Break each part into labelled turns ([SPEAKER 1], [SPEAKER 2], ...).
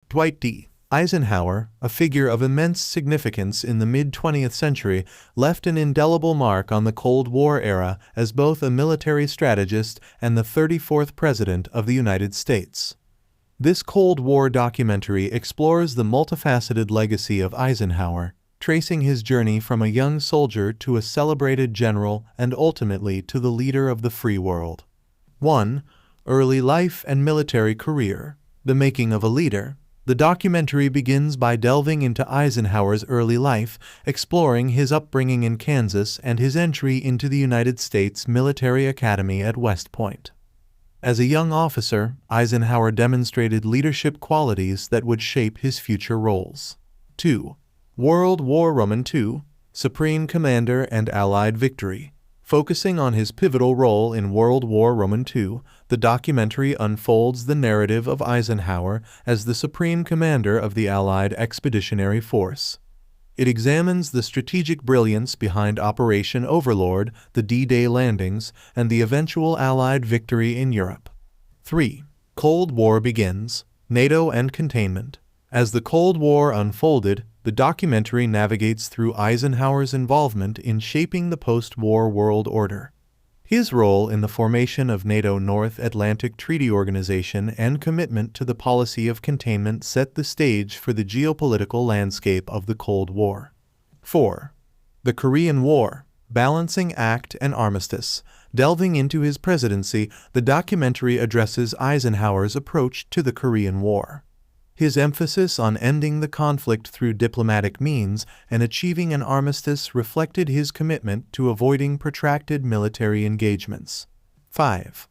[SPEAKER 1] Dwight D. Eisenhower, a figure of immense significance in the mid-20th century, left an indelible mark on the Cold War era as both a military strategist and the 34th President of the United States. This Cold War documentary explores the multifaceted legacy of Eisenhower, tracing his journey from a young soldier to a celebrated general and ultimately to the leader of the free world. 1. Early life and military career. The making of a leader. The documentary begins by delving into Eisenhower's early life, exploring his upbringing in Kansas and his entry into the United States Military Academy at West Point. As a young officer, Eisenhower demonstrated leadership qualities that would shape his future roles. 2. World War II, Supreme Commander and Allied Victory. Focusing on his pivotal role in World War II, the documentary unfolds the narrative of Eisenhower as the Supreme Commander of the Allied Expeditionary Force. It examines the strategic brilliance behind Operation Overlord, the D-Day landings, and the eventual Allied victory in Europe. 3. Cold War begins. NATO and containment. As the Cold War unfolded, the documentary navigates through Eisenhower's involvement in shaping the post-war world order. His role in the formation of NATO North Atlantic Treaty Organization and commitment to the policy of containment set the stage for the geopolitical landscape of the Cold War. 4. The Korean War, Balancing Act and Armistice. Delving into his presidency, the documentary addresses Eisenhower's approach to the Korean War. His emphasis on ending the conflict through diplomatic means and achieving an armistice reflected his commitment to avoiding protracted military engagements. 5.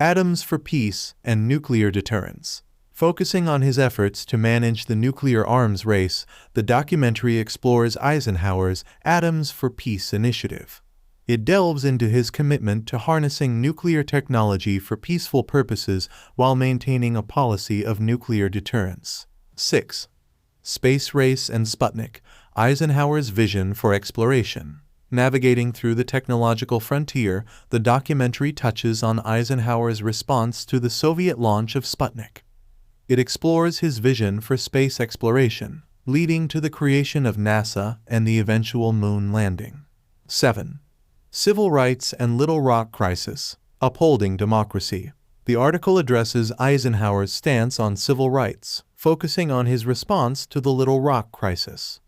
[SPEAKER 1] Atoms for Peace and Nuclear Deterrence. Focusing on his efforts to manage the nuclear arms race, the documentary explores Eisenhower's Atoms for Peace initiative. It delves into his commitment to harnessing nuclear technology for peaceful purposes while maintaining a policy of nuclear deterrence. 6. Space Race and Sputnik. Eisenhower's vision for exploration. Navigating through the technological frontier, the documentary touches on Eisenhower's response to the Soviet launch of Sputnik. It explores his vision for space exploration, leading to the creation of NASA and the eventual moon landing. 7. Civil Rights and Little Rock Crisis, Upholding Democracy. The article addresses Eisenhower's stance on civil rights, focusing on his response to the Little Rock crisis.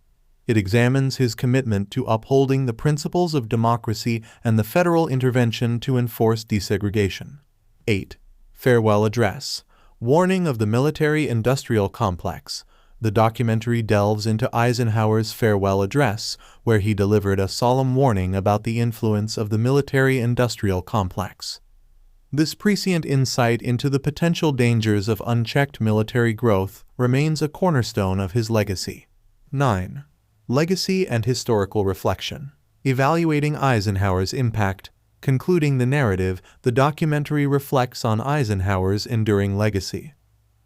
[SPEAKER 1] It examines his commitment to upholding the principles of democracy and the federal intervention to enforce desegregation. 8. Farewell Address, Warning of the Military-Industrial Complex. The documentary delves into Eisenhower's farewell address, where he delivered a solemn warning about the influence of the military-industrial complex. This prescient insight into the potential dangers of unchecked military growth remains a cornerstone of his legacy. 9. Legacy and Historical Reflection. Evaluating Eisenhower's impact. Concluding the narrative, the documentary reflects on Eisenhower's enduring legacy.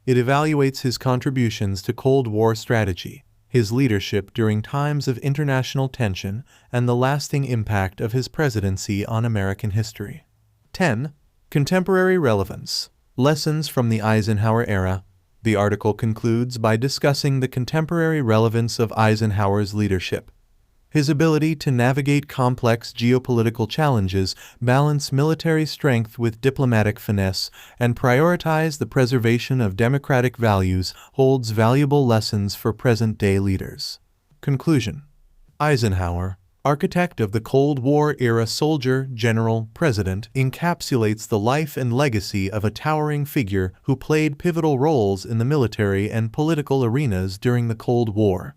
[SPEAKER 1] It evaluates his contributions to Cold War strategy, his leadership during times of international tension, and the lasting impact of his presidency on American history. 10. Contemporary Relevance. Lessons from the Eisenhower Era. The article concludes by discussing the contemporary relevance of Eisenhower's leadership. His ability to navigate complex geopolitical challenges, balance military strength with diplomatic finesse, and prioritize the preservation of democratic values holds valuable lessons for present-day leaders. Conclusion. Eisenhower, architect of the Cold War-era soldier, general, president, encapsulates the life and legacy of a towering figure who played pivotal roles in the military and political arenas during the Cold War.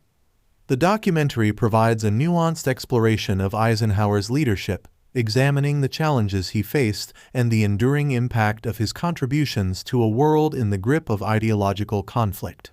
[SPEAKER 1] The documentary provides a nuanced exploration of Eisenhower's leadership, examining the challenges he faced and the enduring impact of his contributions to a world in the grip of ideological conflict.